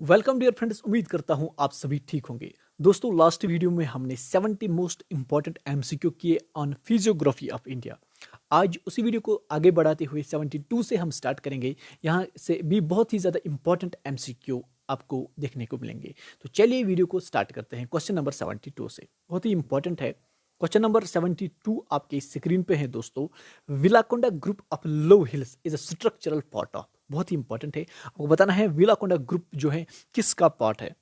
Welcome dear friends, उम्मीद करता हूं आप सभी ठीक होंगे। दोस्तों, लास्ट वीडियो में हमने 70 मोस्ट इंपॉर्टेंट एमसीक्यू किए ऑन फिजियोग्राफी ऑफ इंडिया। आज उसी वीडियो को आगे बढ़ाते हुए 72 से हम स्टार्ट करेंगे। यहाँ से भी बहुत ही ज़्यादा इंपॉर्टेंट एमसीक्यू आपको देखने को मिलेंगे। तो चलिए वीडियो को स्टार्ट करते हैं क्वेश्चन नंबर 72 से। बहुत ही इंपॉर्टेंट है। क्वेश्चन नंबर 72 आपके स्क्रीन पे है दोस्तों। Velikonda group of low hills is a structural part of. बहुत ही इंपॉर्टेंट है, आपको बताना है विलाकोंडा ग्रुप जो है किसका पार्ट है।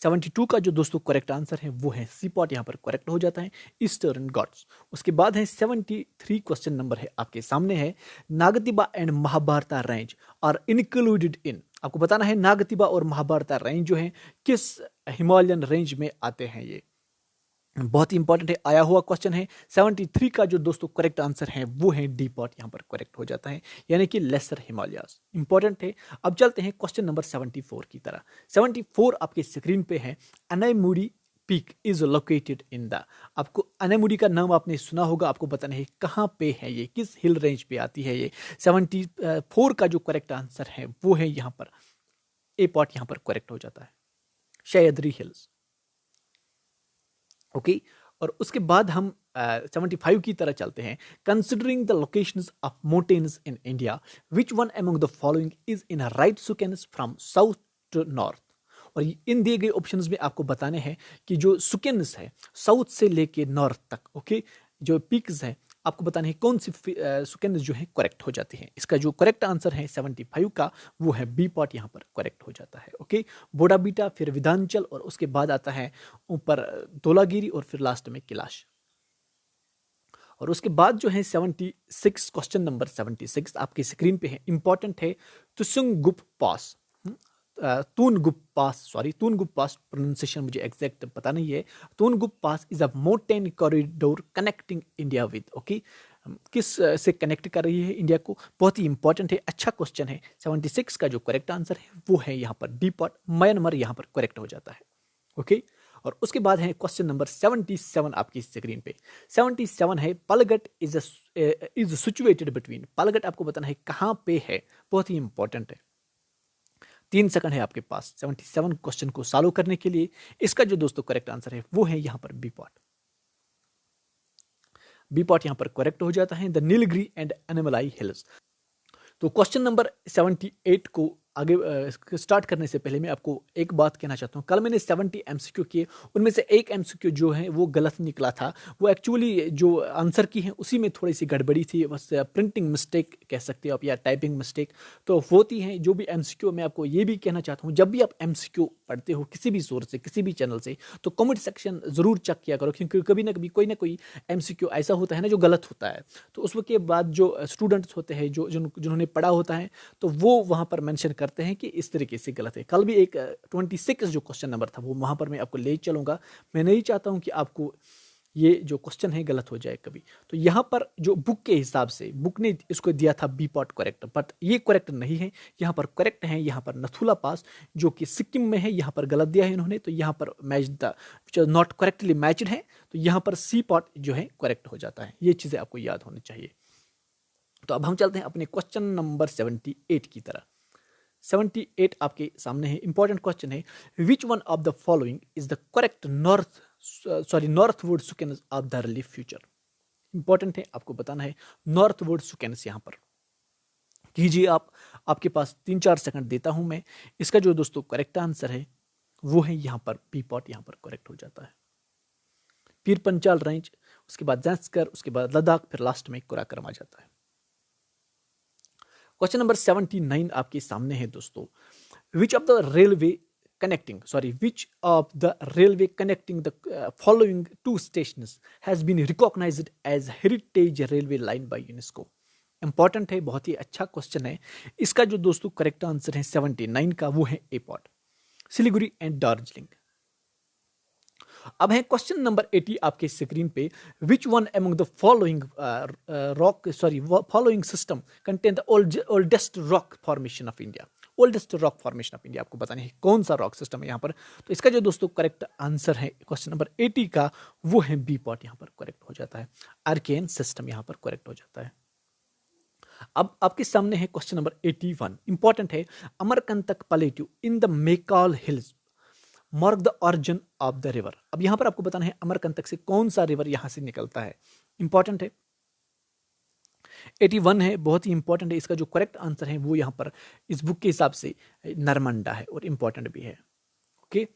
72 का जो दोस्तों करेक्ट आंसर है वो है सी पार्ट, यहाँ पर करेक्ट हो जाता है ईस्टर्न गॉड्स। उसके बाद है 73 क्वेश्चन नंबर है आपके सामने है Nagtibba and Mahabharata range are included in. आपको बताना है नागतिबा और महाभारता रेंज जो है किस हिमालयन रेंज में आते हैं। ये बहुत ही इंपॉर्टेंट है, आया हुआ क्वेश्चन है। 73 का जो दोस्तों करेक्ट आंसर है वो है डी पॉट, यहां पर करेक्ट हो जाता है, यानी कि लेसर हिमालयास। इंपॉर्टेंट है। अब चलते हैं क्वेश्चन नंबर 74 की तरह। 74 आपके स्क्रीन पे है। Anaimudi peak is located in the. आपको अनाईमुडी का नाम आपने सुना होगा, आपको बताना है कहां पे है ये, किस हिल रेंज पे आती है ये। 74 का जो करेक्ट आंसर है वो है यहां पर ए पॉट, यहां पर करेक्ट हो जाता है सह्याद्री हिल्स। ओके, और उसके बाद हम 75 की तरह चलते हैं। Considering the locations of mountains in India, which one among the following is in a right sequence from south to north. और इन दिए गए ऑप्शंस में आपको बताने हैं कि जो सुकेन्स है साउथ से लेके नॉर्थ तक, ओके, जो पीक्स है आपको बताना है कौन सी सुकेन्स जो है करेक्ट हो जाती है। इसका जो करेक्ट आंसर है 75 का वो है बी पार्ट, यहाँ पर करेक्ट हो जाता है। ओके, बोडाबीटा, फिर विधानचल, और उसके बाद आता है ऊपर धौलागिरी, और फिर लास्ट में कैलाश। और उसके बाद जो है 76 क्वेश्चन नंबर 76 आपकी स्क्रीन पे है, इंपॉर्टेंट है। Tusungup pass, Tunggup pass, sorry Tunggup pass pronunciation मुझे एग्जैक्ट पता नहीं है। Tunggup pass is a mountain corridor connecting India with, okay, किस से कनेक्ट कर रही है इंडिया को। बहुत ही इंपॉर्टेंट है, अच्छा क्वेश्चन है। 76 का जो करेक्ट आंसर है वो है यहाँ पर डी पॉट, म्यांमार यहाँ पर करेक्ट हो जाता है। ओके, और उसके बाद है क्वेश्चन नंबर 77 आपकी स्क्रीन पे। 77 है पलगट इज सिचुएटेड बिटवीन। पलगट आपको बताना है कहाँ पे है, बहुत ही इंपॉर्टेंट है। 3 सेकंड है आपके पास 77 क्वेश्चन को सॉल्व करने के लिए। इसका जो दोस्तों करेक्ट आंसर है वो है यहां पर बी पॉट। बी पॉट यहां पर करेक्ट हो जाता है द नीलगिरी एंड एनिमलाई हिल्स। तो क्वेश्चन नंबर 78 को आगे स्टार्ट करने से पहले मैं आपको एक बात कहना चाहता हूँ। कल मैंने 70 एमसीक्यू किए, उनमें से एक एमसीक्यू जो है वो गलत निकला था। वो एक्चुअली जो आंसर की है उसी में थोड़ी सी गड़बड़ी थी, बस प्रिंटिंग मिस्टेक कह सकते हो आप या टाइपिंग मिस्टेक तो होती है। जो भी एमसीक्यू, मैं आपको ये भी कहना चाहता हूँ, जब भी आप एमसीक्यू पढ़ते हो किसी भी सोर्स से, किसी भी चैनल से, तो कमेंट सेक्शन जरूर चेक किया करो, क्योंकि कभी ना कभी कोई ना कोई एमसीक्यू ऐसा होता है ना जो गलत होता है। तो उसके बाद जो स्टूडेंट्स होते हैं, जिन्होंने पढ़ा होता है, तो वो वहां पर मेंशन करते हैं कि इस तरीके से गलत है। कल भी एक 26 जो क्वेश्चन नंबर था वो वहां पर मैं आपको ले चलूंगा। मैं नहीं चाहता हूं कि आपको ये जो क्वेश्चन है गलत हो जाए कभी। तो यहाँ पर जो बुक के हिसाब से बुक ने इसको दिया था बी पॉट करेक्ट, बट ये करेक्ट नहीं है। यहाँ पर करेक्ट है यहाँ पर नथुला पास, जो कि सिक्किम में है, यहाँ पर गलत दिया है इन्होंने। तो यहाँ पर match the not correctly matched है, तो यहाँ पर सी पॉट जो है करेक्ट हो जाता है। ये चीज़ें आपको याद होनी चाहिए। तो अब हम चलते हैं अपने क्वेश्चन नंबर 78 की तरह। 78 आपके सामने है, इंपॉर्टेंट क्वेश्चन है। Which one of the following is the correct northward sequence of the relief feature. Important है, आपको बताना है नॉर्थवर्ड सुकेन्स। यहां पर कीजिए आप, आपके पास 3-4 सेकंड देता हूं मैं। इसका जो दोस्तों करेक्ट आंसर है वो है यहां पर पी पॉट, यहां पर करेक्ट हो जाता है। पीर पंचाल रेंज, उसके बाद जैंस्कर, उसके बाद लद्दाख, फिर लास्ट में कुराकरम आ जाता है। क्वेश्चन नंबर 79 आपके सामने है दोस्तों। Which of the railway connecting the following two stations has been recognised as heritage railway line by UNESCO. Important है, बहुत ही अच्छा क्वेश्चन है। इसका जो दोस्तों करेक्ट आंसर है 79 का वो है a pot, Siliguri and Darjeeling. अब है क्वेश्चन नंबर 80 आपके स्क्रीन पे। विच one among the following following system contain the oldest rock formation of India. Oldest rock formation of India, आपको बताना है कौन सा रॉक सिस्टम है यहाँ पर। तो इसका जो दोस्तों करेक्ट आंसर है क्वेश्चन नंबर 80 का वो है बी पॉट, यहाँ पर करेक्ट हो जाता है। आर्केन सिस्टम यहाँ पर करेक्ट हो जाता है। अब आपके सामने है क्वेश्चन नंबर 81, इंपॉर्टेंट है। Amarkantak plateau in the Maikal hills mark the origin of the river. अब यहां पर आपको बताना है अमरकंटक से कौन सा रिवर यहां से निकलता है, इंपॉर्टेंट है। 81 है, बहुत ही इंपॉर्टेंट है। इसका जो करेक्ट आंसर है वो यहां पर इस बुक के हिसाब से नर्मंडा है और इंपॉर्टेंट भी है। ओके,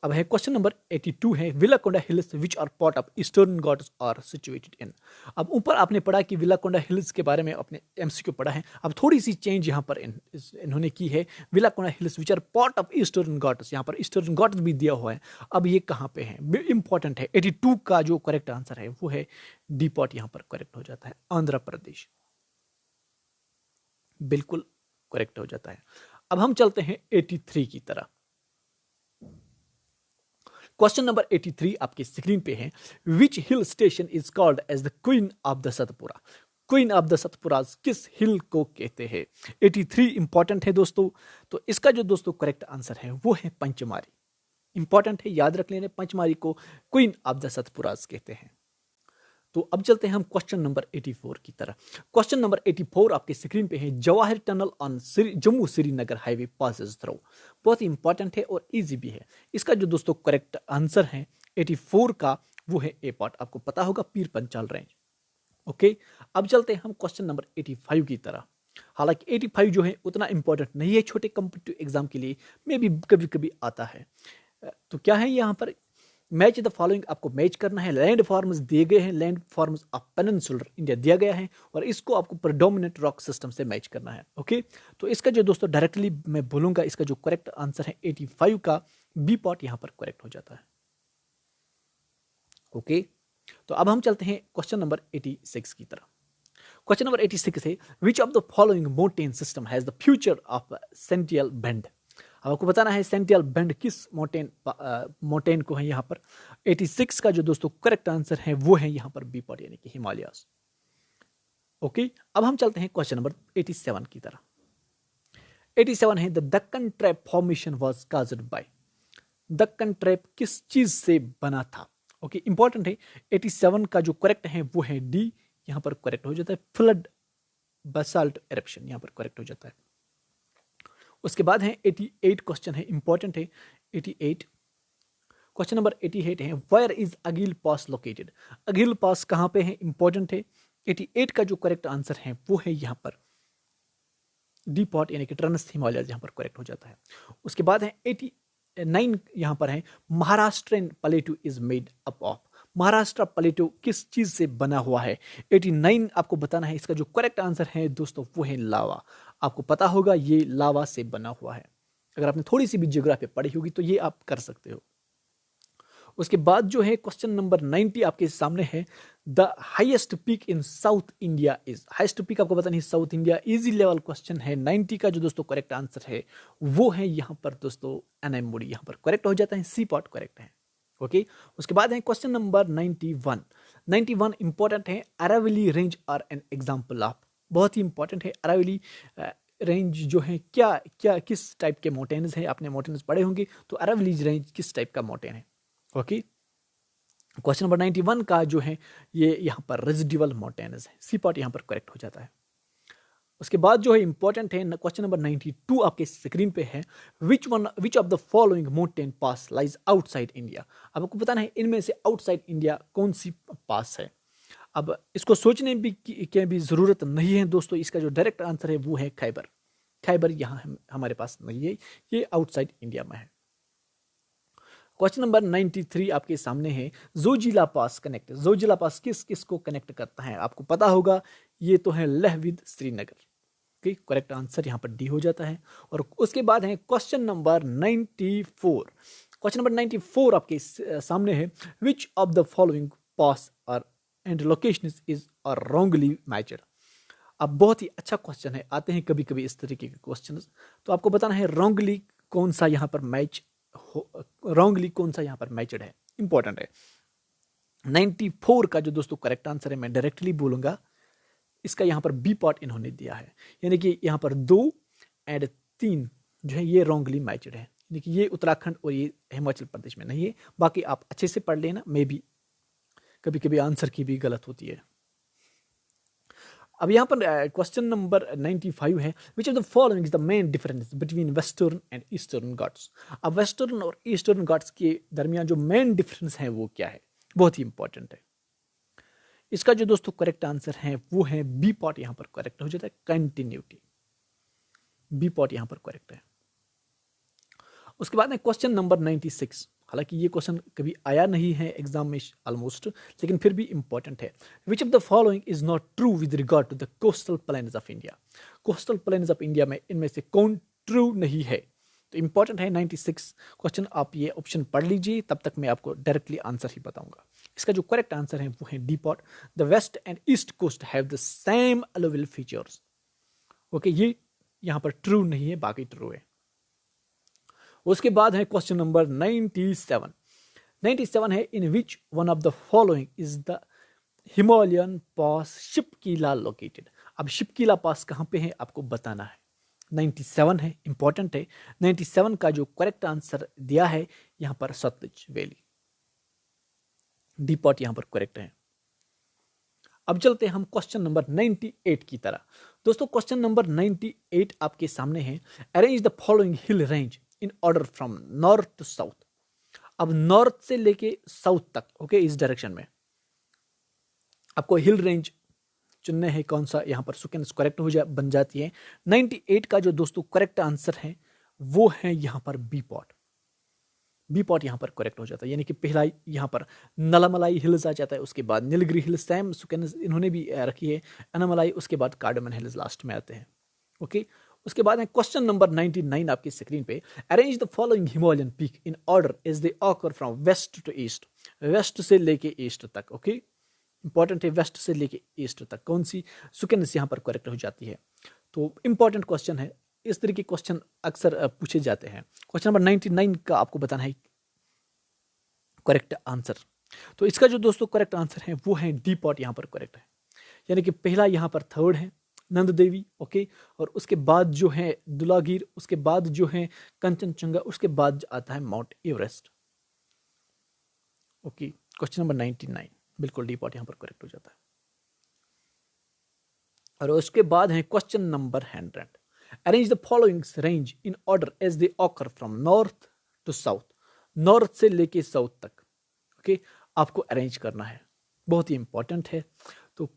अब है क्वेश्चन नंबर 82 है, Velikonda hills which are part of eastern Ghats are situated in. अब ऊपर आपने पढ़ा कि विलाकोंडा हिल्स के बारे में अपने एमसीक्यू पढ़ा है। अब थोड़ी सी चेंज यहाँ पर इन्होंने की है। Velikonda hills which are part of eastern Ghats, यहाँ पर ईस्टर्न घाट्स भी दिया हुआ है। अब ये कहाँ पे है, इंपॉर्टेंट है। 82 का जो करेक्ट आंसर है वो है डी पॉट, यहाँ पर करेक्ट हो जाता है, आंध्र प्रदेश, बिल्कुल करेक्ट हो जाता है। अब हम चलते हैं 83 की तरह। क्वेश्चन नंबर 83 आपकी स्क्रीन पे है, which hill station is called as the queen of the Satpura. Queen of the Satpura किस हिल को कहते हैं। 83 इंपॉर्टेंट है दोस्तों। तो इसका जो दोस्तों करेक्ट आंसर है वो है पंचमारी, इंपॉर्टेंट है, याद रख लेने, पंचमारी को क्वीन ऑफ द सतपुरा कहते हैं। तो अब चलते हैं हम क्वेश्चन नंबर 84 की तरह। क्वेश्चन नंबर 84 आपके स्क्रीन पे है, Jawahar tunnel on Jammu Srinagar highway passes through. बहुत ही इंपॉर्टेंट है और इजी भी है। इसका जो दोस्तों करेक्ट आंसर है 84 का वो है ए पार्ट, आपको पता होगा, पीर पंचाल रेंज। ओके, अब चलते हैं हम क्वेश्चन नंबर 85 की तरह। हालांकि 85 जो है उतना इंपॉर्टेंट नहीं है छोटे कॉम्पिटिटिव एग्जाम के लिए, में भी कभी कभी आता है। तो क्या है यहाँ पर, मैच द फॉलोइंग, आपको मैच करना है। लैंड फॉर्म्स दिए गए हैं, land forms of peninsular India दिया गया है और इसको आपको प्रेडोमिनेंट रॉक सिस्टम से मैच करना है। ओके, तो इसका जो दोस्तों डायरेक्टली मैं बोलूंगा, इसका जो करेक्ट आंसर है 85 का बी पार्ट यहां पर करेक्ट हो जाता है। ओके, तो अब हम चलते हैं क्वेश्चन नंबर 86 की तरफ। क्वेश्चन नंबर 86 है, which of the following mountain system has the feature of syntaxial bend. अब आपको बताना है सेंटियल बेंड किस माउंटेन को है यहाँ पर। 86 का जो दोस्तों करेक्ट आंसर है वो है यहाँ पर बी पार्ट, यानी कि हिमालयास। ओके, अब हम चलते हैं क्वेश्चन नंबर 87 की तरह। 87 है, the Deccan trap formation was caused by. Deccan trap किस चीज से बना था। ओके, इंपॉर्टेंट है। 87 का जो करेक्ट है वो है डी, यहां पर करेक्ट हो जाता है, फ्लड बसाल्ट एरप्शन, यहां पर करेक्ट हो जाता है। उसके बाद है 88 क्वेश्चन है, इंपॉर्टेंट है। 88 क्वेश्चन नंबर 88 है, वेयर इज अगिल पास लोकेटेड। अगिल पास कहां पे है, इंपॉर्टेंट है। 88 का जो करेक्ट आंसर है वो है यहां पर डी पॉट, यानी कि ट्रांस हिमालय, यहां पर करेक्ट हो जाता है। उसके बाद है 89 यहां पर है, Maharashtrian प्लेटू is made up of. Maharashtra प्लेटू किस चीज से बना हुआ है। 89 आपको बताना है। इसका जो करेक्ट आंसर है दोस्तों वो है लावा। आपको पता होगा ये लावा से बना हुआ है। अगर आपने थोड़ी सी भी ज्योग्राफी पढ़ी होगी तो ये आप कर सकते हो। उसके बाद जो है क्वेश्चन नंबर 90 आपके सामने है, the highest peak in south India is. Highest peak आपको पता नहीं, south India, easy level question है। 90 का जो दोस्तों करेक्ट आंसर है वो है यहां पर दोस्तों एनएमओडी, यहां पर करेक्ट हो जाता है, सी पार्ट करेक्ट है। ओके, उसके बाद है क्वेश्चन नंबर 91। 91 इंपॉर्टेंट है, Aravalli range are an example of. बहुत ही इंपॉर्टेंट है। अरावली रेंज जो है क्या क्या किस टाइप के माउंटेन्स है, आपने माउंटेन्स पढ़े होंगे, तो अरावली रेंज किस टाइप का माउंटेन है। ओके, क्वेश्चन नंबर 91 का जो है ये यहाँ पर रेजिडुअल माउंटेन्स है, सी पार्ट यहाँ पर करेक्ट हो जाता है। उसके बाद जो है इंपॉर्टेंट है क्वेश्चन नंबर 92 आपके स्क्रीन पे है, which of the following mountain pass lies outside India. अब आपको बताना है इनमें से आउटसाइड इंडिया कौन सी पास है। अब इसको सोचने भी की भी जरूरत नहीं है दोस्तों। इसका जो डायरेक्ट आंसर है वो है खैबर। खैबर यहाँ हमारे पास नहीं है, ये आउटसाइड इंडिया में है। क्वेश्चन नंबर 93 आपके सामने है, जोजिला पास कनेक्ट। जोजिला पास किस किस को कनेक्ट करता है, आपको पता होगा, ये तो है Leh with Srinagar. Correct answer यहाँ पर डी हो जाता है। और उसके बाद है क्वेश्चन नंबर 94। क्वेश्चन नंबर 94 आपके सामने है, which of the following pass are and location is are wrongly matched. अब बहुत ही अच्छा क्वेश्चन है, आते हैं कभी कभी इस तरीके के क्वेश्चन। तो आपको बताना है रॉन्गली कौन सा यहाँ पर मैच रॉन्गली कौन सा यहाँ पर मैचड है, इंपॉर्टेंट है। 94 का जो दोस्तों करेक्ट आंसर है मैं डायरेक्टली बोलूंगा, इसका यहाँ पर बी पार्ट इन्होंने दिया है, यानी कि यहाँ पर 2 और 3 जो है ये रॉन्गली मैचड है, यानी कि ये उत्तराखंड और ये हिमाचल प्रदेश में नहीं है। बाकी आप अच्छे से पढ़ लेना, मे भी कभी कभी आंसर की भी गलत होती है। अब यहाँ पर क्वेश्चन नंबर 95 है, which of the following is the main difference between western and eastern Ghats. अब वेस्टर्न और ईस्टर्न घाट्स के दरमियान जो मेन डिफरेंस है वो क्या है, बहुत ही इंपॉर्टेंट है। इसका जो दोस्तों करेक्ट आंसर है वो है बी पॉट, यहाँ पर करेक्ट हो जाता है कंटिन्यूटी, बी पॉट यहाँ पर करेक्ट है। उसके बाद में क्वेश्चन नंबर 96, हालांकि ये क्वेश्चन कभी आया नहीं है एग्जाम में ऑलमोस्ट, लेकिन फिर भी इंपॉर्टेंट है। Which of the following is not true with regard to the coastal plains of India. Coastal plains of India में इनमें से कौन ट्रू नहीं है, तो इंपॉर्टेंट है 96 क्वेश्चन। आप ये ऑप्शन पढ़ लीजिए, तब तक मैं आपको डायरेक्टली आंसर ही बताऊंगा। इसका जो करेक्ट आंसर है वो है D part, the west and east coast have the same alluvial features. Okay, ये यहाँ पर ट्रू नहीं है, बाकी ट्रू है। उसके बाद है क्वेश्चन नंबर 97। 97 है, in which one of the following is the Himalayan pass Shipki La located. अब शिपकीला पास कहाँ पे है आपको बताना है। 97 है, इंपॉर्टेंट है। 97 का जो करेक्ट आंसर दिया है यहाँ पर सतलुज वैली, डी पॉट यहाँ पर करेक्ट है। अब चलते हैं हम क्वेश्चन नंबर 98 की तरह। दोस्तों क्वेश्चन नंबर 98 आपके सामने है, arrange the following hill range in order from north to south. अब नॉर्थ से लेके साउथ तक, ओके, इस डायरेक्शन में आपको हिल रेंज चुनने हैं, कौन सा यहाँ पर सिक्वेंस करेक्ट बन जाती है। 98 का जो दोस्तों करेक्ट आंसर है वो है यहाँ पर बी पॉट, बी पॉट यहाँ पर करेक्ट हो जाता है। यानी कि पहला यहाँ पर नलामलाई हिल्स आ जाता है, उसके बाद नीलगिरी हिल्स, सेम सिक्वेंस इन्होंने भी रखी है, अनामलाई, उसके बाद कार्डमन हिल्स लास्ट में आते हैं। ओके, उसके बाद है क्वेश्चन नंबर 99 आपकी स्क्रीन पे, arrange the following Himalayan peak in order as they occur from west to east. West से लेके ईस्ट तक, ओके, इंपॉर्टेंट है, वेस्ट से लेके ईस्ट तक कौन सी सिक्वेंस यहाँ पर करेक्ट हो जाती है। तो इंपॉर्टेंट क्वेश्चन है, इस तरह के क्वेश्चन अक्सर पूछे जाते हैं। क्वेश्चन नंबर 99 का आपको बताना है करेक्ट आंसर। तो इसका जो दोस्तों करेक्ट आंसर है वो है डी पॉट, यहाँ पर करेक्ट है। यानी कि पहला यहाँ पर थर्ड है नंद देवी, ओके, और उसके बाद जो है दुलागिर, उसके बाद जो है कंचनजंगा, उसके बाद आता है mount Everest. Okay, question number 99 बिल्कुल डी पॉट यहाँ पर करेक्ट हो जाता है। और उसके बाद है question number 100, arrange the following range in order as they occur from north to south. North से लेके साउथ तक, ओके, आपको अरेंज करना है, बहुत ही इंपॉर्टेंट है। तो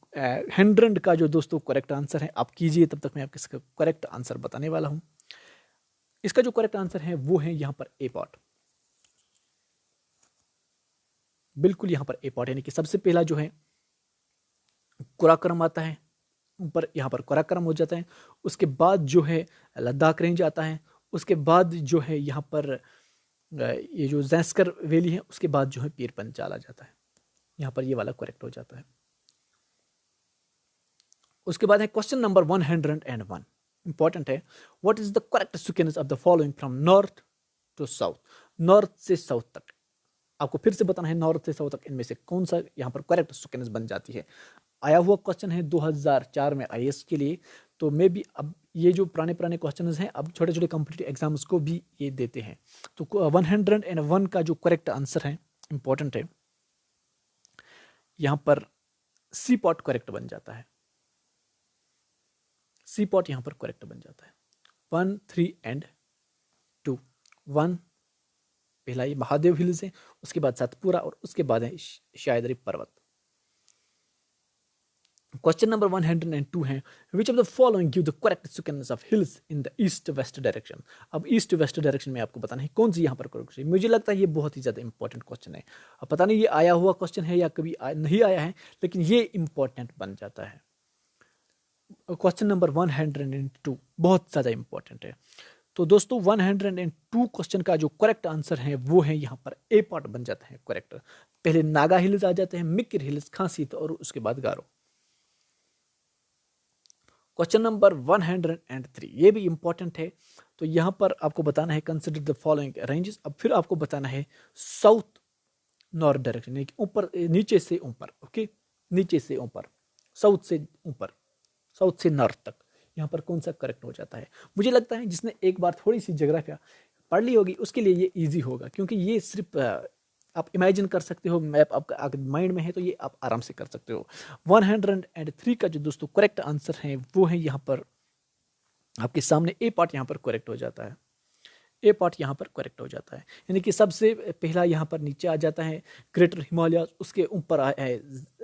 100 का जो दोस्तों करेक्ट आंसर है आप कीजिए, तब तक मैं आपको इसका करेक्ट आंसर बताने वाला हूं। इसका जो करेक्ट आंसर है वो है यहाँ पर ए पॉट, बिल्कुल यहाँ पर ए पॉट। यानी कि सबसे पहला जो है कुराक्रम आता है, ऊपर यहाँ पर कुराक्रम हो जाता है, उसके बाद जो है लद्दाख रेंज आता है, उसके बाद जो है यहाँ पर ये जो ज़ैस्कर वैली है, उसके बाद जो है पीर पंचाल आ जाता है। यहाँ पर ये वाला करेक्ट हो जाता है। उसके बाद है क्वेश्चन नंबर 101, इंपॉर्टेंट है, what is the correct sequence of the following from north to south. North से साउथ तक आपको फिर से बताना है, नॉर्थ से साउथ तक इनमें से कौन सा यहाँ पर करेक्ट सीक्वेंस बन जाती है। आया हुआ क्वेश्चन है 2004 में आईएएस के लिए, तो मे भी अब ये जो पुराने क्वेश्चन हैं अब छोटे छोटे कॉम्पिटिटिव एग्जाम्स को भी ये देते हैं। तो 101 का जो करेक्ट आंसर है, इंपॉर्टेंट है, यहाँ पर सी पॉट करेक्ट बन जाता है, सी पॉट यहाँ पर करेक्ट बन जाता है। 1, 3 एंड 2। 1 पहला ये महादेव हिल्स है, उसके बाद सतपुरा, और उसके बाद है शायदरी पर्वत। क्वेश्चन नंबर 102 है, which of the following give the correct sequence of hills in the east west direction. अब ईस्ट वेस्ट डायरेक्शन में आपको बताना है कौन सी यहाँ पर करेक्ट है। मुझे लगता है ये बहुत ही ज़्यादा इंपॉर्टेंट क्वेश्चन है। अब पता नहीं ये आया हुआ क्वेश्चन है या कभी नहीं आया है, लेकिन ये इंपॉर्टेंट बन जाता है। क्वेश्चन नंबर 102 बहुत ज़्यादा इंपॉर्टेंट है। तो दोस्तों 102 क्वेश्चन का जो करेक्ट आंसर है वो है यहाँ पर ए पॉट बन जाता है करेक्ट। पहले नागा हिल्स आ जाते हैं, मिकिर हिल्स, खांसी, और उसके बाद गारो। क्वेश्चन नंबर 103 ये भी इंपॉर्टेंट है। तो यहाँ पर आपको बताना है कंसिडर द फॉलोइंग रेंजेस। अब फिर आपको बताना है साउथ नॉर्थ डायरेक्शन, यानी कि ऊपर नीचे से ऊपर, ओके, नीचे से ऊपर, साउथ से ऊपर, साउथ से नॉर्थ तक, यहाँ पर कौन सा करेक्ट हो जाता है। मुझे लगता है जिसने एक बार थोड़ी सी ज्योग्राफी पढ़ ली होगी उसके लिए ये इजी होगा, क्योंकि ये सिर्फ आप इमेजिन कर सकते हो, मैप आपका माइंड में है तो ये आप आराम से कर सकते हो। 103 का जो दोस्तों करेक्ट आंसर है वो है यहाँ पर आपके सामने, ए पार्ट यहाँ पर करेक्ट हो जाता है। ए पार्ट यहाँ पर करेक्ट हो जाता है, यानी कि सबसे पहला यहाँ पर नीचे आ जाता है ग्रेटर हिमालय, उसके ऊपर है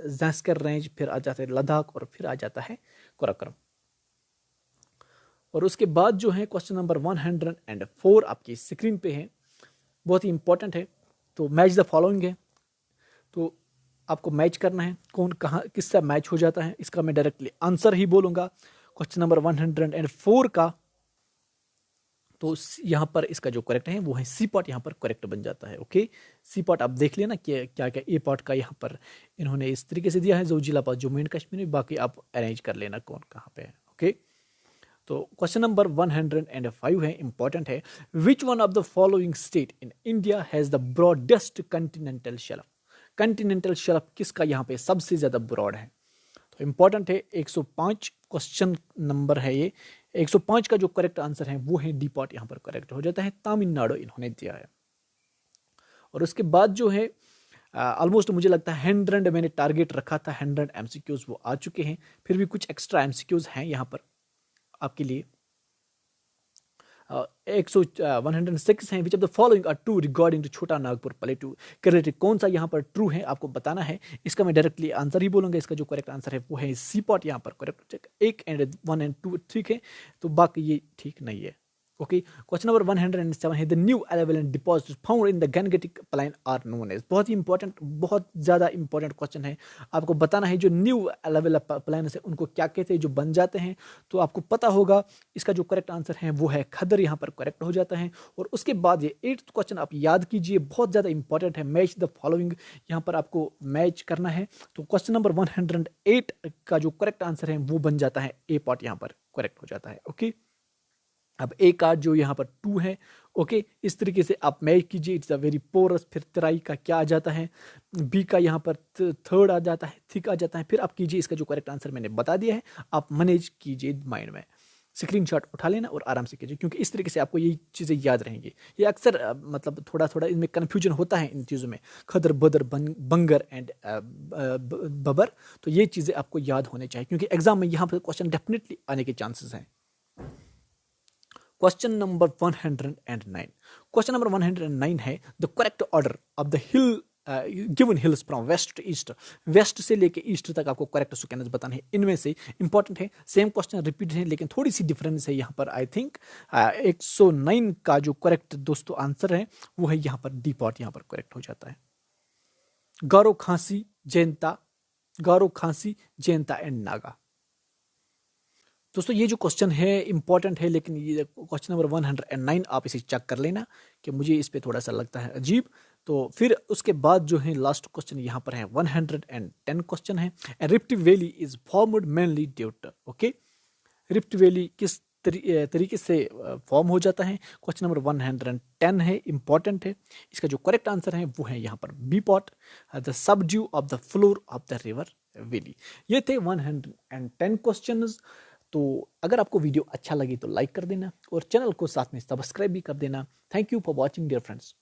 ज़ैस्कर रेंज, फिर आ जाता है लद्दाख और फिर आ जाता है काराकोरम। और उसके बाद जो है क्वेश्चन नंबर 104 आपकी स्क्रीन पे है, बहुत ही इंपॉर्टेंट है। तो मैच द फॉलोइंग है, तो आपको मैच करना है कौन कहाँ किससे मैच हो जाता है, इसका मैं डायरेक्टली आंसर ही बोलूँगा। क्वेश्चन नंबर 104 का तो यहाँ पर इसका जो करेक्ट है वो है सी पार्ट, यहाँ पर करेक्ट बन जाता है। ओके, सी पार्ट आप देख लेना कि क्या क्या ए पार्ट का यहाँ पर इन्होंने इस तरीके से दिया है, जोजिलाबाद जम्मू एंड कश्मीर में, बाकी आप अरेंज कर लेना कौन कहाँ पे है। ओके, तो क्वेश्चन नंबर 105 है, इंपॉर्टेंट है। Which one of the following state in India has the broadest Continental shelf? Continental shelf किसका यहाँ पे सबसे ज्यादा ब्रॉड है? तो इंपॉर्टेंट है, 105 क्वेश्चन नंबर है ये। 105 का जो करेक्ट आंसर है वो है डी पार्ट, यहाँ पर करेक्ट हो जाता है, तमिलनाडु इन्होंने दिया है। और उसके बाद जो है ऑलमोस्ट मुझे लगता है 100 मैंने टारगेट रखा था, 100 एमसीक्यूज वो आ चुके हैं, फिर भी कुछ एक्स्ट्रा एमसीक्यूज हैं यहाँ पर आपके लिए। 106 हैं। Which of the following are true regarding to Chota Nagpur प्लेटू के रिलेटेड कौन सा यहाँ पर ट्रू है आपको बताना है। इसका मैं डायरेक्टली आंसर ही बोलूँगा, इसका जो करेक्ट आंसर है वो है सी पॉट, यहाँ पर करेक्ट 1 एंड 1 एंड 2 ठीक है, तो बाकी ये ठीक नहीं है। ओके, क्वेश्चन नंबर 107 है the new available deposit found in the Gangetic plain are known as. बहुत ही इंपॉर्टेंट, बहुत ज़्यादा इंपॉर्टेंट क्वेश्चन है, आपको बताना है जो न्यू अवेलेबल प्लान है उनको क्या कहते हैं जो बन जाते हैं, तो आपको पता होगा। इसका जो करेक्ट आंसर है वो है खदर, यहाँ पर करेक्ट हो जाता है। और उसके बाद ये 8th क्वेश्चन आप याद कीजिए, बहुत ज़्यादा इंपॉर्टेंट है, मैच द फॉलोइंग, यहाँ पर आपको मैच करना है। तो क्वेश्चन नंबर 108 का जो करेक्ट आंसर है वो बन जाता है ए पार्ट, यहाँ पर करेक्ट हो जाता है। ओके, अब ए का जो यहाँ पर 2 है, ओके, इस तरीके से आप मैच कीजिए। इट्स अ वेरी पोरस, फिर तराई का क्या आ जाता है, बी का यहाँ पर थर्ड आ जाता है, थिक आ जाता है, फिर आप कीजिए। इसका जो करेक्ट आंसर मैंने बता दिया है, आप मैनेज कीजिए माइंड में, स्क्रीनशॉट उठा लेना और आराम से कीजिए, क्योंकि इस तरीके से आपको यही चीज़ें याद रहेंगी। ये अक्सर मतलब थोड़ा थोड़ा इनमें कन्फ्यूजन होता है इन चीज़ों में, खदर बदर बंगर एंड बबर, तो ये चीज़ें आपको याद होने चाहिए, क्योंकि एग्जाम में यहाँ पर क्वेश्चन डेफिनेटली आने के चांसेस हैं। क्वेश्चन नंबर 109, क्वेश्चन नंबर 109 है the correct order of the hill given hills from west to east. West से लेके ईस्ट तक आपको करेक्ट सिक्वेंस बताना है, इनमें से इंपॉर्टेंट है, सेम क्वेश्चन रिपीट है लेकिन थोड़ी सी डिफरेंस है यहाँ पर। आई थिंक 109 का जो करेक्ट दोस्तों आंसर है वो है यहाँ पर डी पार्ट, यहाँ पर करेक्ट हो जाता है। गारो खांसी जयंता, गारो खांसी जयंता एंड नागा। दोस्तों ये जो क्वेश्चन है इंपॉर्टेंट है, लेकिन ये क्वेश्चन नंबर 109 आप इसे चेक कर लेना कि मुझे इस पे थोड़ा सा लगता है अजीब। तो फिर उसके बाद जो है लास्ट क्वेश्चन यहाँ पर है 110 क्वेश्चन है। Rift valley is formed mainly due to, okay, rift valley किस तरीके से फॉर्म हो जाता है। क्वेश्चन नंबर 110 है, इंपॉर्टेंट है। इसका जो करेक्ट आंसर है वो है यहाँ पर B part, the subdue of the floor of the river valley. ये थे 110 क्वेश्चंस। तो अगर आपको वीडियो अच्छा लगे तो लाइक कर देना और चैनल को साथ में सब्सक्राइब भी कर देना। Thank you for watching dear friends.